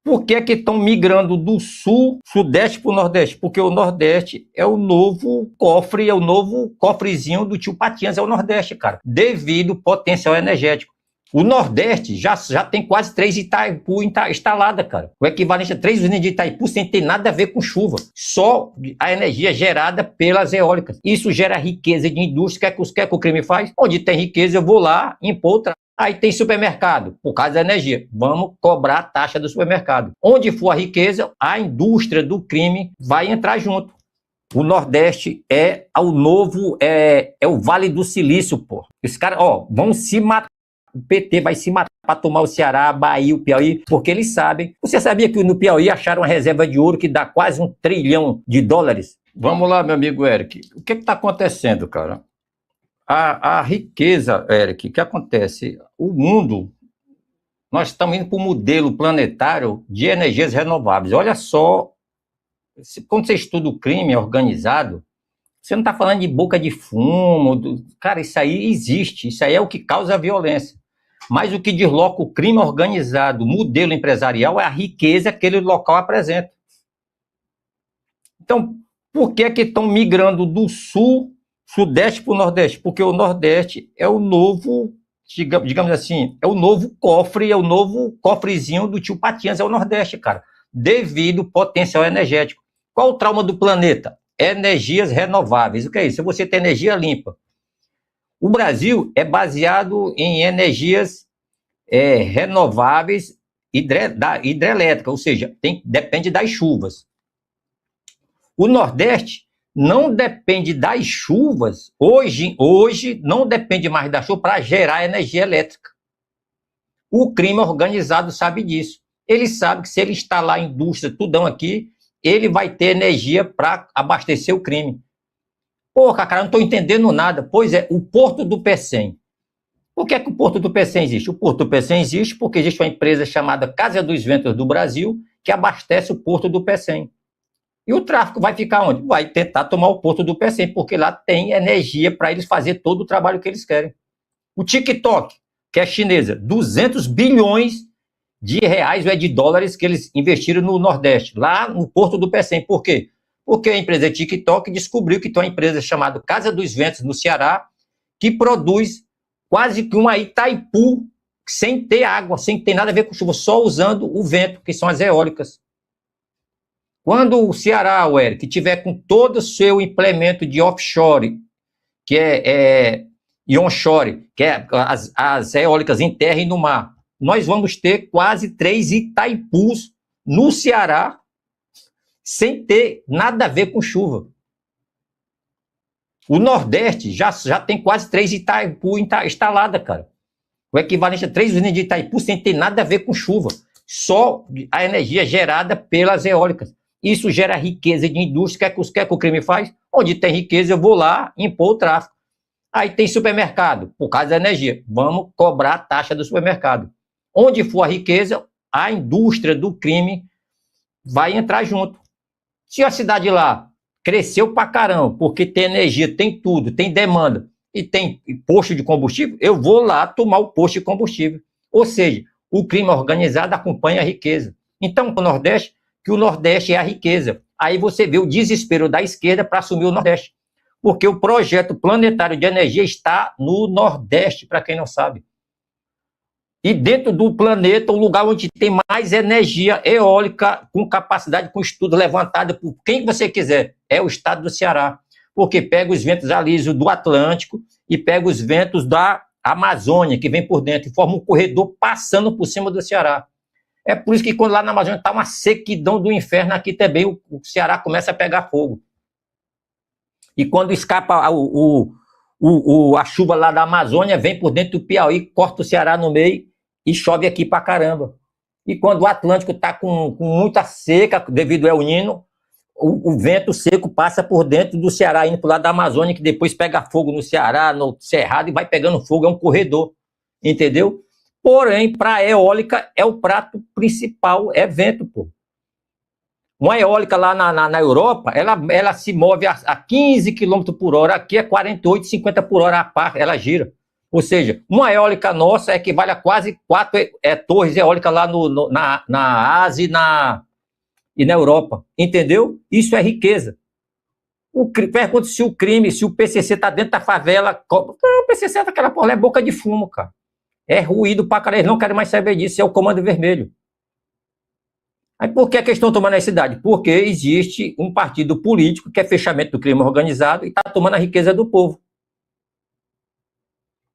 Por que que estão migrando do sul, sudeste para o nordeste? Porque o nordeste é o novo cofre, é o novo cofrezinho do tio Patinhas, é o nordeste, cara, devido ao potencial energético. O Nordeste já tem quase 3 Itaipu instalada, cara. O equivalente a 3 usinas de Itaipu sem ter nada a ver com chuva. Só a energia gerada pelas eólicas. Isso gera riqueza de indústria. Quer que o crime faz? Onde tem riqueza, eu vou lá, impor outra. Aí tem supermercado, por causa da energia. Vamos cobrar a taxa do supermercado. Onde for a riqueza, a indústria do crime vai entrar junto. O Nordeste é o novo, é o Vale do Silício, pô. Os caras, vão se matar. O PT vai se matar para tomar o Ceará, a Bahia, o Piauí, porque eles sabem. Você sabia que no Piauí acharam uma reserva de ouro que dá quase $1 trilhão? Vamos lá, meu amigo Eric. O que está acontecendo, cara? A riqueza, Eric, o que acontece? O mundo, nós estamos indo para um modelo planetário de energias renováveis. Olha só, quando você estuda o crime organizado, você não está falando de boca de fumo, cara, isso aí existe, isso aí é o que causa a violência. Mas o que desloca o crime organizado, o modelo empresarial, é a riqueza que aquele local apresenta. Então, por que que estão migrando do sul, sudeste para o nordeste? Porque o nordeste é o novo, digamos assim, é o novo cofre, é o novo cofrezinho do tio Patinhas, é o nordeste, cara, devido ao potencial energético. Qual o trauma do planeta? Energias renováveis. O que é isso? Se você tem energia limpa. O Brasil é baseado em energias renováveis hidrelétricas, ou seja, depende das chuvas. O Nordeste não depende das chuvas, hoje não depende mais da chuva para gerar energia elétrica. O crime organizado sabe disso. Ele sabe que se ele instalar a indústria, tudão aqui, ele vai ter energia para abastecer o crime. Pô, cara, não estou entendendo nada. Pois é, o Porto do Pecém. Por que é que o Porto do Pecém existe? O Porto do Pecém existe porque existe uma empresa chamada Casa dos Ventos do Brasil que abastece o Porto do Pecém. E o tráfico vai ficar onde? Vai tentar tomar o Porto do Pecém, porque lá tem energia para eles fazer todo o trabalho que eles querem. O TikTok, que é chinesa, 200 bilhões de reais ou de dólares que eles investiram no Nordeste, lá no Porto do Pecém. Por quê? Porque a empresa TikTok descobriu que tem uma empresa chamada Casa dos Ventos, no Ceará, que produz quase que uma Itaipu sem ter água, sem ter nada a ver com chuva, só usando o vento, que são as eólicas. Quando o Ceará, o Eric, tiver com todo o seu implemento de offshore, que e onshore, que é as eólicas em terra e no mar, nós vamos ter quase 3 Itaipus no Ceará, sem ter nada a ver com chuva. O Nordeste já tem quase 3 Itaipu instalada, cara. O equivalente a 3 usinas de Itaipu sem ter nada a ver com chuva. Só a energia gerada pelas eólicas. Isso gera riqueza de indústria. Quer que o crime faz? Onde tem riqueza, eu vou lá impor o tráfico. Aí tem supermercado, por causa da energia. Vamos cobrar a taxa do supermercado. Onde for a riqueza, a indústria do crime vai entrar junto. Se a cidade lá cresceu pra caramba, porque tem energia, tem tudo, tem demanda e tem posto de combustível, eu vou lá tomar o posto de combustível. Ou seja, o crime organizado acompanha a riqueza. Então, o Nordeste é a riqueza. Aí você vê o desespero da esquerda para assumir o Nordeste. Porque o projeto planetário de energia está no Nordeste, para quem não sabe. E dentro do planeta, o lugar onde tem mais energia eólica, com capacidade, com estudo levantado por quem você quiser, é o estado do Ceará. Porque pega os ventos alísios do Atlântico e pega os ventos da Amazônia, que vem por dentro, e forma um corredor passando por cima do Ceará. É por isso que quando lá na Amazônia está uma sequidão do inferno, aqui também o Ceará começa a pegar fogo. E quando escapa a chuva lá da Amazônia, vem por dentro do Piauí, corta o Ceará no meio e chove aqui pra caramba. E quando o Atlântico está com muita seca, devido ao El Niño, o vento seco passa por dentro do Ceará, indo para o lado da Amazônia, que depois pega fogo no Ceará, no Cerrado, e vai pegando fogo, é um corredor, entendeu? Porém, para a eólica, é o prato principal, é vento, pô. Uma eólica lá na Europa, ela se move a 15 km por hora, aqui é 48, 50 por hora a par, ela gira. Ou seja, uma eólica nossa equivale a quase 4 torres eólicas lá na Ásia e na Europa. Entendeu? Isso é riqueza. Pergunta se o crime, se o PCC está dentro da favela. O PCC daquela porra é boca de fumo, cara. É ruído pra caralho. Eles não querem mais saber disso. É o Comando Vermelho. Aí por que estão tomando a cidade? Porque existe um partido político que é fechamento do crime organizado e está tomando a riqueza do povo.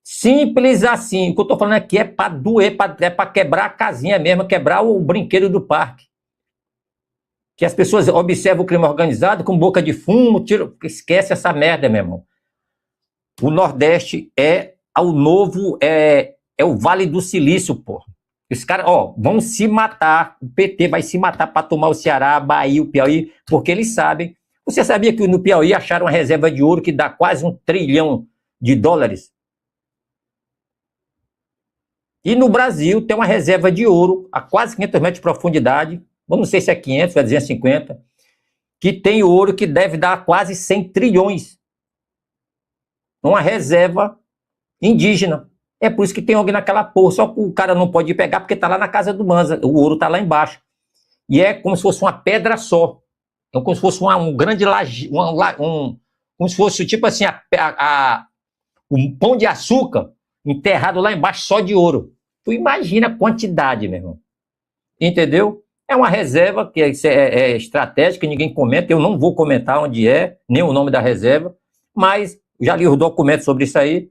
Simples assim. O que eu estou falando aqui é para doer, é para quebrar a casinha mesmo, quebrar o brinquedo do parque. Que as pessoas observam o crime organizado com boca de fumo, esquece essa merda, meu irmão. O Nordeste é o novo, é o Vale do Silício, porra. Os caras, vão se matar, o PT vai se matar para tomar o Ceará, a Bahia, o Piauí, porque eles sabem. Você sabia que no Piauí acharam uma reserva de ouro que dá quase $1 trilhão? E no Brasil tem uma reserva de ouro a quase 500 metros de profundidade, eu não sei se é 500 ou é 250, que tem ouro que deve dar quase 100 trilhões. Uma reserva indígena. É por isso que tem alguém naquela porra, só que o cara não pode pegar porque tá lá na casa do Manza, o ouro tá lá embaixo. E é como se fosse uma pedra só. Então, como se fosse um grande laje, como se fosse tipo assim, um pão de açúcar enterrado lá embaixo só de ouro. Tu imagina a quantidade, meu irmão. Entendeu? É uma reserva que é estratégica, ninguém comenta, eu não vou comentar onde é, nem o nome da reserva, mas já li os documentos sobre isso aí,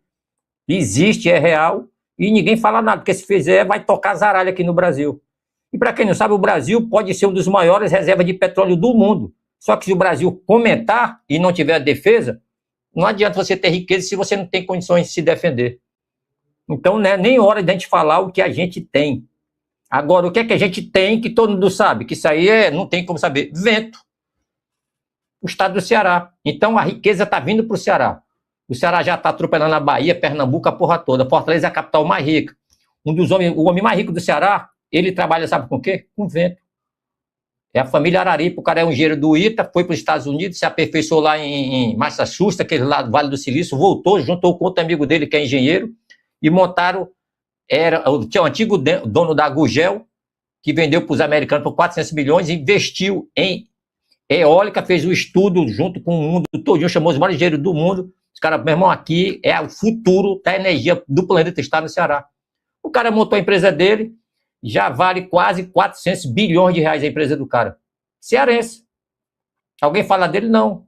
existe, é real, e ninguém fala nada, porque se fizer vai tocar zaralho aqui no Brasil. E para quem não sabe, o Brasil pode ser um dos maiores reservas de petróleo do mundo, só que se o Brasil comentar e não tiver defesa, não adianta você ter riqueza se você não tem condições de se defender. Então, não é nem hora de a gente falar o que a gente tem. Agora, o que é que a gente tem que todo mundo sabe? Que isso aí não tem como saber. Vento. O estado do Ceará. Então, a riqueza está vindo para o Ceará. O Ceará já está atropelando a Bahia, Pernambuco, a porra toda. Fortaleza é a capital mais rica. O homem mais rico do Ceará, ele trabalha, sabe com o quê? Com vento. É a família Araripe, o cara é um engenheiro do ITA, foi para os Estados Unidos, se aperfeiçoou lá em Massachusetts, aquele lá do Vale do Silício, voltou, juntou com outro amigo dele, que é engenheiro, e montaram, tinha um antigo dono da Gugel, que vendeu para os americanos por 400 milhões, investiu em eólica, fez um estudo junto com o mundo todo, chamou os maiores engenheiros do mundo. Os caras, meu irmão, aqui é o futuro da energia do planeta, está no Ceará. O cara montou a empresa dele, já vale quase 400 bilhões de reais a empresa do cara. Cearense. Alguém fala dele? Não.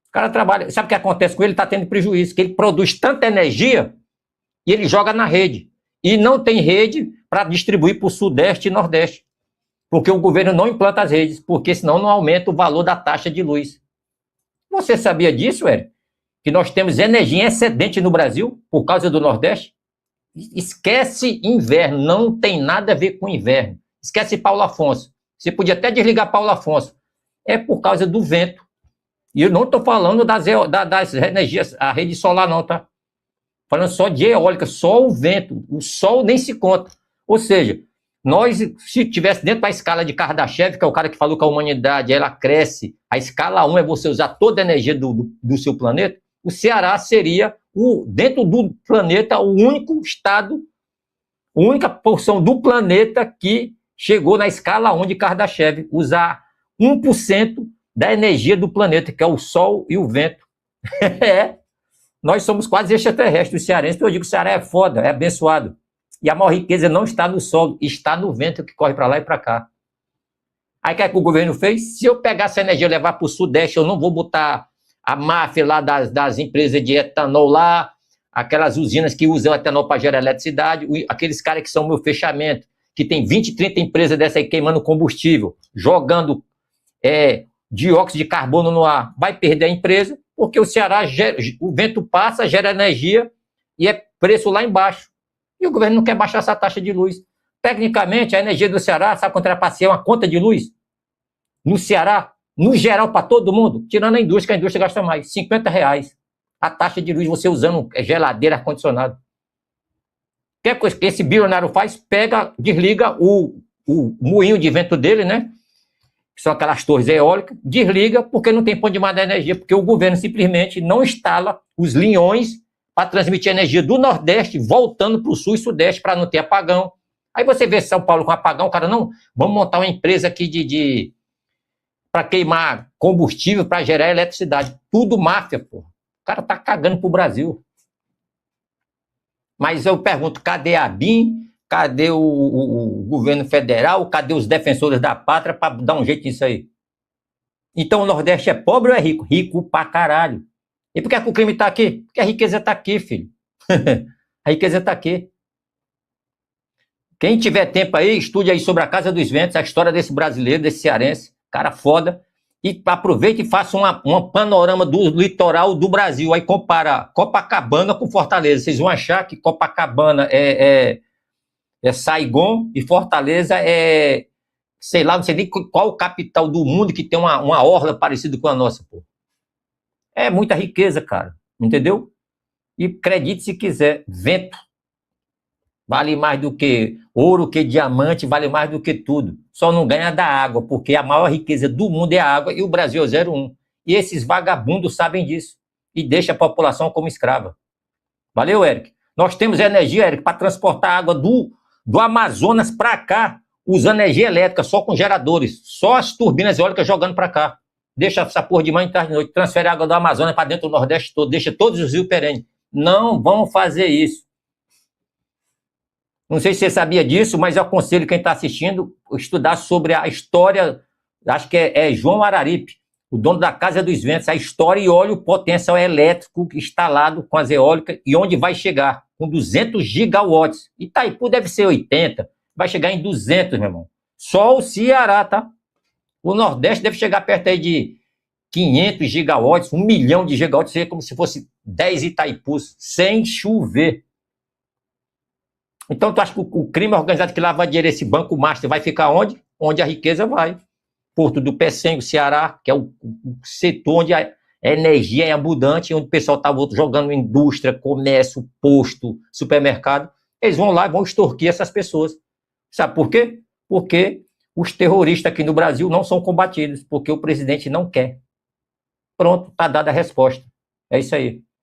O cara trabalha. Sabe o que acontece com ele? Ele está tendo prejuízo, que ele produz tanta energia e ele joga na rede. E não tem rede para distribuir para o Sudeste e Nordeste. Porque o governo não implanta as redes, porque senão não aumenta o valor da taxa de luz. Você sabia disso, Eric? Que nós temos energia excedente no Brasil por causa do Nordeste? Esquece inverno, não tem nada a ver com inverno. Esquece Paulo Afonso. Você podia até desligar Paulo Afonso. É por causa do vento. E eu não estou falando das energias, a rede solar não, tá? Falando só de eólica, só o vento. O sol nem se conta. Ou seja, nós, se tivesse dentro da escala de Kardashev, que é o cara que falou que a humanidade ela cresce, a escala 1 é você usar toda a energia do seu planeta, o Ceará seria, dentro do planeta, o único estado, a única porção do planeta que chegou na escala 1 de Kardashev, usar 1% da energia do planeta, que é o sol e o vento. Nós somos quase extraterrestres, os cearenses. Eu digo que o Ceará é foda, é abençoado. E a maior riqueza não está no solo, está no vento que corre para lá e para cá. Aí o que é que o governo fez? Se eu pegar essa energia e levar para o Sudeste, eu não vou botar a máfia lá das empresas de etanol lá, aquelas usinas que usam etanol para gerar eletricidade, aqueles caras que são meu fechamento, que tem 20, 30 empresas dessa aí queimando combustível, jogando dióxido de carbono no ar, vai perder a empresa, porque o Ceará, o vento passa, gera energia e é preço lá embaixo. E o governo não quer baixar essa taxa de luz. Tecnicamente, a energia do Ceará, sabe quanto era para ser uma conta de luz? No Ceará, no geral, para todo mundo, tirando a indústria, que a indústria gasta mais, R$50. A taxa de luz, você usando geladeira, ar-condicionado. Que é coisa que esse bilionário faz? Pega, desliga o moinho de vento dele, né? Que são aquelas torres eólicas, desliga porque não tem ponto de mais da energia, porque o governo simplesmente não instala os linhões para transmitir energia do Nordeste, voltando para o Sul e Sudeste, para não ter apagão. Aí você vê São Paulo com apagão, o cara, não, vamos montar uma empresa aqui para queimar combustível, para gerar eletricidade. Tudo máfia, pô. O cara tá cagando pro Brasil. Mas eu pergunto, cadê a BIM? Cadê o governo federal? Cadê os defensores da pátria para dar um jeito nisso aí? Então o Nordeste é pobre ou é rico? Rico pra caralho. E por que o crime tá aqui? Porque a riqueza tá aqui, filho. A riqueza tá aqui. Quem tiver tempo aí, estude aí sobre a Casa dos Ventos, a história desse brasileiro, desse cearense, cara foda, e aproveite e faça um panorama do litoral do Brasil. Aí compara Copacabana com Fortaleza. Vocês vão achar que Copacabana é Saigon e Fortaleza é, sei lá, não sei nem qual capital do mundo que tem uma orla parecida com a nossa, pô. É muita riqueza, cara, entendeu? E acredite se quiser, vento vale mais do que ouro, que diamante, vale mais do que tudo. Só não ganha da água, porque a maior riqueza do mundo é a água e o Brasil é 0,1. E esses vagabundos sabem disso e deixam a população como escrava. Valeu, Eric. Nós temos energia, Eric, para transportar água do Amazonas para cá, usando energia elétrica, só com geradores, só as turbinas eólicas jogando para cá. Deixa essa porra de manhã, tarde e noite, transfere a água do Amazonas para dentro do Nordeste todo, deixa todos os rios perenes. Não vão fazer isso. Não sei se você sabia disso, mas eu aconselho quem está assistindo estudar sobre a história, acho que é João Araripe, o dono da Casa dos Ventos, a história e olha o potencial elétrico instalado com as eólicas e onde vai chegar, com 200 gigawatts. Itaipu deve ser 80, vai chegar em 200, meu irmão. Só o Ceará, tá? O Nordeste deve chegar perto aí de 500 gigawatts, 1 milhão de gigawatts, seria como se fosse 10 Itaipus, sem chover. Então, tu acha que o crime organizado que lava dinheiro, esse banco master, vai ficar onde? Onde a riqueza vai. Porto do Pecém, Ceará, que é o setor onde a energia é abundante, onde o pessoal está jogando indústria, comércio, posto, supermercado. Eles vão lá e vão extorquir essas pessoas. Sabe por quê? Porque os terroristas aqui no Brasil não são combatidos, porque o presidente não quer. Pronto, está dada a resposta. É isso aí.